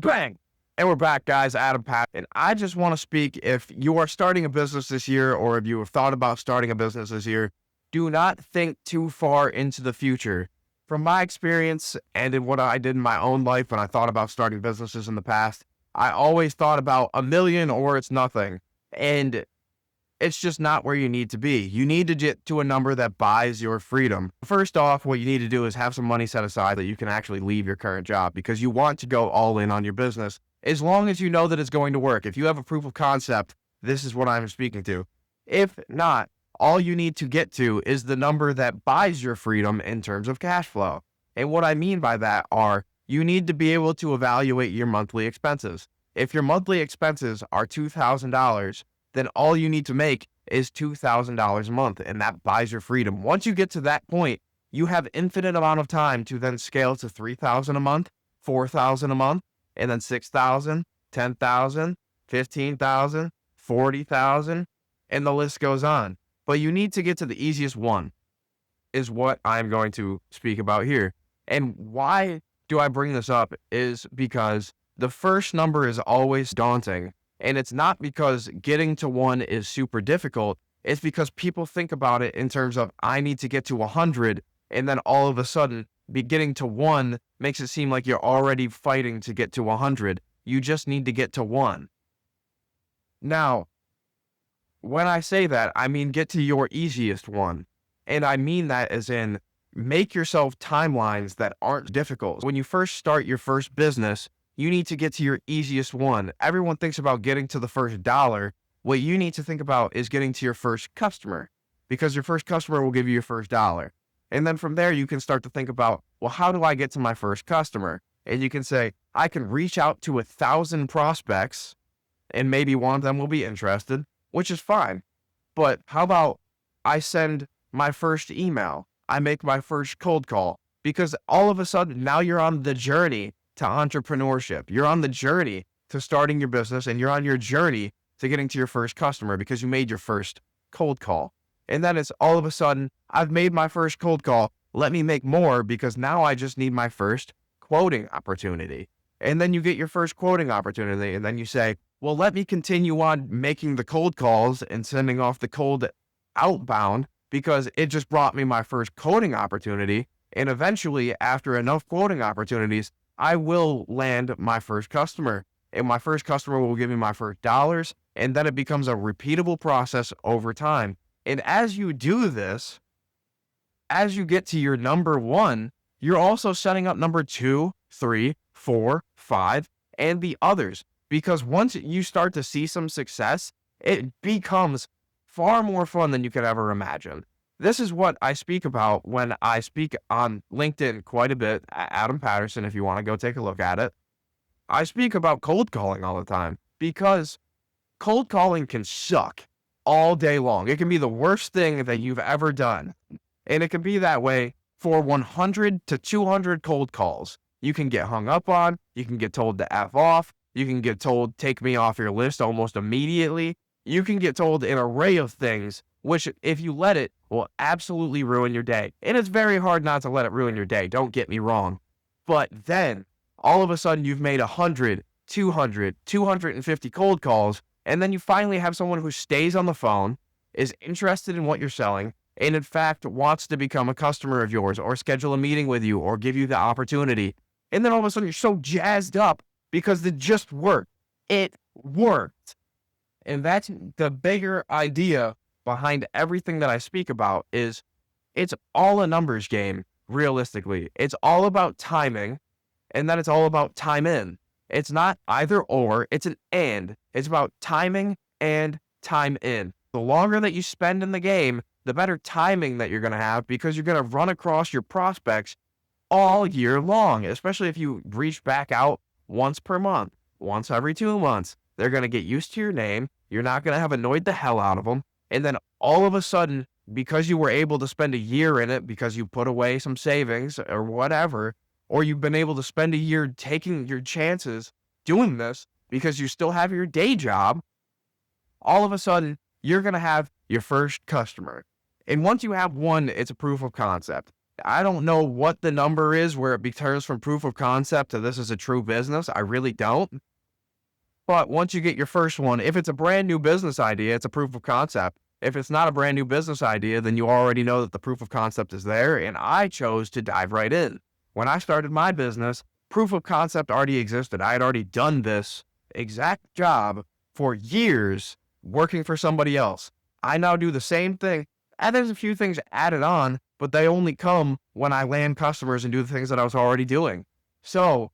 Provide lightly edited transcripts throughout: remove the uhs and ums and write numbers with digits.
Bang! And we're back, guys. Adam Pat. And I just want to speak, if you are starting a business this year, or if you have thought about starting a business this year, do not think too far into the future. From my experience and in what I did in my own life when I thought about starting businesses in the past, I always thought about a million or it's nothing. And it's just not where you need to be. You need to get to a number that buys your freedom. First off, what you need to do is have some money set aside that you can actually leave your current job, because you want to go all in on your business as long as you know that it's going to work. If you have a proof of concept, this is what I'm speaking to. If not, all you need to get to is the number that buys your freedom in terms of cash flow. And what I mean by that are, you need to be able to evaluate your monthly expenses. If your monthly expenses are $2,000, then all you need to make is $2,000 a month, and that buys your freedom. Once you get to that point, you have infinite amount of time to then scale to $3,000 a month, $4,000 a month, and then $6,000, $10,000, $15,000, $40,000, and the list goes on. But you need to get to the easiest one, is what I'm going to speak about here. And why do I bring this up is because the first number is always daunting. And it's not because getting to one is super difficult. It's because people think about it in terms of, I need to get to 100. And then all of a sudden, getting to one makes it seem like you're already fighting to get to 100. You just need to get to one. Now, when I say that, I mean get to your easiest one. And I mean that as in, make yourself timelines that aren't difficult. When you first start your first business, you need to get to your easiest one. Everyone thinks about getting to the first dollar. What you need to think about is getting to your first customer, because your first customer will give you your first dollar. And then from there, you can start to think about, well, how do I get to my first customer? And you can say, I can reach out to 1,000 prospects and maybe one of them will be interested, which is fine. But how about I send my first email? I make my first cold call, because all of a sudden now you're on the journey to entrepreneurship. You're on the journey to starting your business, and you're on your journey to getting to your first customer because you made your first cold call. And then it's all of a sudden, I've made my first cold call. Let me make more, because now I just need my first quoting opportunity. And then you get your first quoting opportunity, and then you say, well, let me continue on making the cold calls and sending off the cold outbound, because it just brought me my first quoting opportunity. And eventually, after enough quoting opportunities, I will land my first customer, and my first customer will give me my first dollars, and then it becomes a repeatable process over time. And as you do this, as you get to your number one, you're also setting up number 2, 3, 4, 5, and the others. Because once you start to see some success, it becomes far more fun than you could ever imagine. This is what I speak about when I speak on LinkedIn quite a bit, Adam Patterson, if you want to go take a look at it. I speak about cold calling all the time, because cold calling can suck all day long. It can be the worst thing that you've ever done. And it can be that way for 100 to 200 cold calls. You can get hung up on, you can get told to F off, you can get told, take me off your list almost immediately. You can get told an array of things, which, if you let it, will absolutely ruin your day. And it's very hard not to let it ruin your day, don't get me wrong. But then, all of a sudden, you've made 100, 200, 250 cold calls, and then you finally have someone who stays on the phone, is interested in what you're selling, and in fact wants to become a customer of yours, or schedule a meeting with you, or give you the opportunity. And then all of a sudden, you're so jazzed up because it just worked. It worked. And that's the bigger idea behind everything that I speak about, is it's all a numbers game, realistically. It's all about timing, and then it's all about time in. It's not either or, it's an and. It's about timing and time in. The longer that you spend in the game, the better timing that you're going to have, because you're going to run across your prospects all year long, especially if you reach back out once per month, once every 2 months. They're going to get used to your name. You're not going to have annoyed the hell out of them. And then all of a sudden, because you were able to spend a year in it, because you put away some savings or whatever, or you've been able to spend a year taking your chances doing this because you still have your day job, all of a sudden, you're going to have your first customer. And once you have one, it's a proof of concept. I don't know what the number is where it turns from proof of concept to this is a true business. I really don't. But once you get your first one, if it's a brand new business idea, it's a proof of concept. If it's not a brand new business idea, then you already know that the proof of concept is there. And I chose to dive right in. When I started my business, proof of concept already existed. I had already done this exact job for years working for somebody else. I now do the same thing. And there's a few things added on, but they only come when I land customers and do the things that I was already doing. So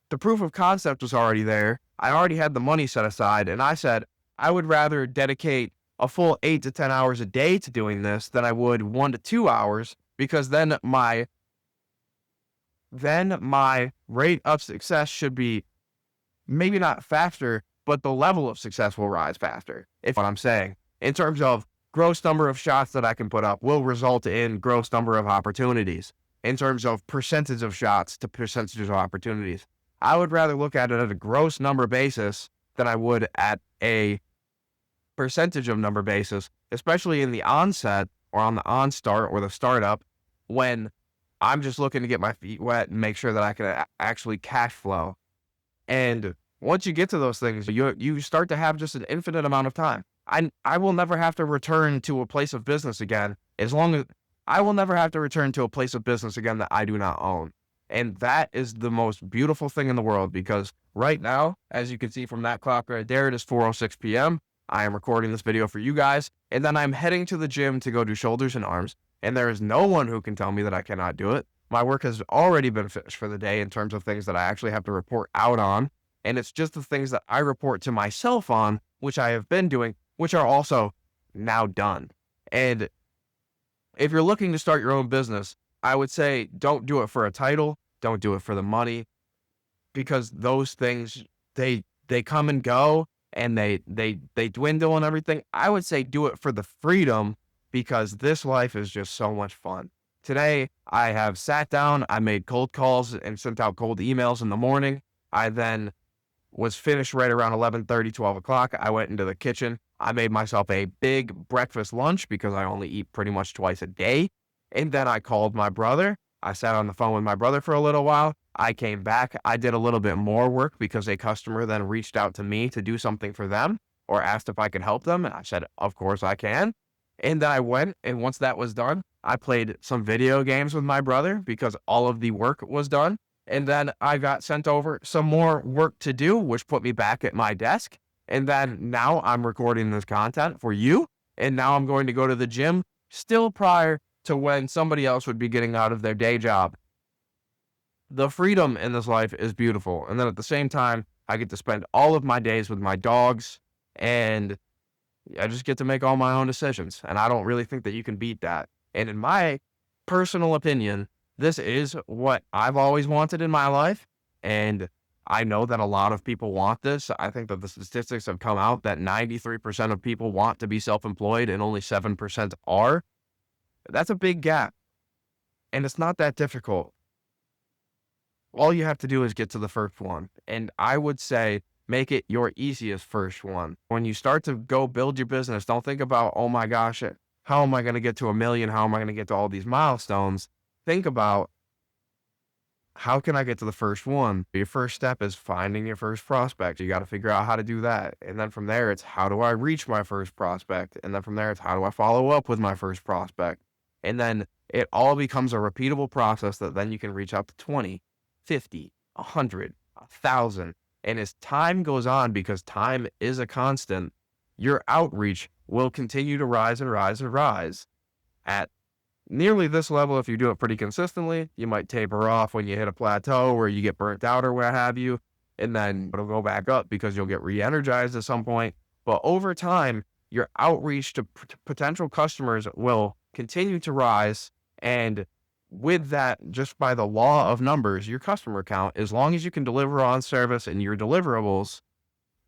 the proof of concept was already there. I already had the money set aside, and I said, I would rather dedicate a full 8 to 10 hours a day to doing this than I would 1 to 2 hours, because then my rate of success should be maybe not faster, but the level of success will rise faster, if what I'm saying. In terms of gross number of shots that I can put up will result in gross number of opportunities. In terms of percentage of shots to percentages of opportunities, I would rather look at it at a gross number basis than I would at a percentage of number basis, especially in the onset or on the onstart or the startup, when I'm just looking to get my feet wet and make sure that I can actually cash flow. And once you get to those things, you start to have just an infinite amount of time. I will never have to return to a place of business again, as long as I will never have to return to a place of business again that I do not own. And that is the most beautiful thing in the world, because right now, as you can see from that clock right there, it is 4:06 p.m. I am recording this video for you guys, and then I'm heading to the gym to go do shoulders and arms, and there is no one who can tell me that I cannot do it. My work has already been finished for the day in terms of things that I actually have to report out on, and it's just the things that I report to myself on, which I have been doing, which are also now done. And if you're looking to start your own business, I would say don't do it for a title, don't do it for the money, because those things, they come and go, and they dwindle and everything. I would say do it for the freedom, because this life is just so much fun. Today, I have sat down, I made cold calls and sent out cold emails in the morning. I then was finished right around 11:30, 12 o'clock. I went into the kitchen. I made myself a big breakfast lunch because I only eat pretty much twice a day. And then I called my brother. I sat on the phone with my brother for a little while. I came back. I did a little bit more work because a customer then reached out to me to do something for them or asked if I could help them. And I said, of course I can. And then I went, and once that was done, I played some video games with my brother because all of the work was done. And then I got sent over some more work to do, which put me back at my desk. And then now I'm recording this content for you. And now I'm going to go to the gym still prior to when somebody else would be getting out of their day job. The freedom in this life is beautiful. And then at the same time, I get to spend all of my days with my dogs, and I just get to make all my own decisions. And I don't really think that you can beat that. And in my personal opinion, this is what I've always wanted in my life. And I know that a lot of people want this. I think that the statistics have come out that 93% of people want to be self-employed and only 7% are. That's a big gap. And it's not that difficult. All you have to do is get to the first one. And I would say make it your easiest first one. When you start to go build your business, don't think about, oh my gosh, how am I going to get to 1 million? How am I going to get to all these milestones? Think about, how can I get to the first one? Your first step is finding your first prospect. You got to figure out how to do that. And then from there, it's how do I reach my first prospect? And then from there, it's how do I follow up with my first prospect? And then it all becomes a repeatable process that then you can reach out to 20, 50, 100, 1,000. And as time goes on, because time is a constant, your outreach will continue to rise and rise and rise. At nearly this level, if you do it pretty consistently, you might taper off when you hit a plateau where you get burnt out or what have you, and then it'll go back up because you'll get re-energized at some point. But over time, your outreach to potential customers will continue to rise. And with that, just by the law of numbers, your customer count, as long as you can deliver on service and your deliverables,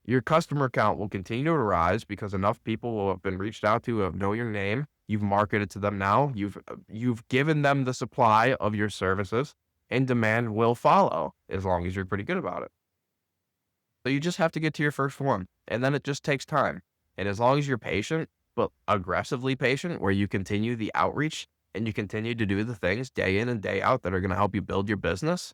your customer count will continue to rise because enough people will have been reached out to, know your name. You've marketed to them now. You've given them the supply of your services, and demand will follow as long as you're pretty good about it. So you just have to get to your first one, and then it just takes time. And as long as you're patient, but aggressively patient, where you continue the outreach and you continue to do the things day in and day out that are going to help you build your business,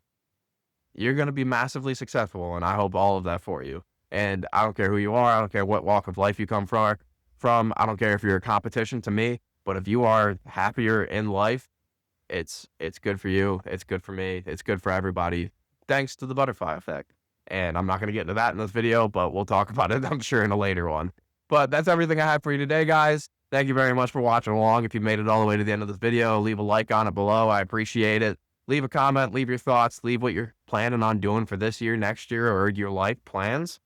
you're going to be massively successful. And I hope all of that for you. And I don't care who you are. I don't care what walk of life you come from. I don't care if you're a competition to me, but if you are happier in life, it's good for you. It's good for me. It's good for everybody. Thanks to the butterfly effect. And I'm not going to get into that in this video, but we'll talk about it, I'm sure, in a later one. But that's everything I have for you today, guys. Thank you very much for watching along. If you made it all the way to the end of this video, leave a like on it below. I appreciate it. Leave a comment, leave your thoughts, leave what you're planning on doing for this year, next year, or your life plans.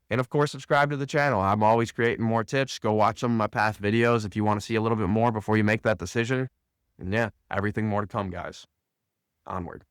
And of course, subscribe to the channel. I'm always creating more tips. Go watch some of my past videos if you want to see a little bit more before you make that decision. And yeah, everything more to come, guys. Onward.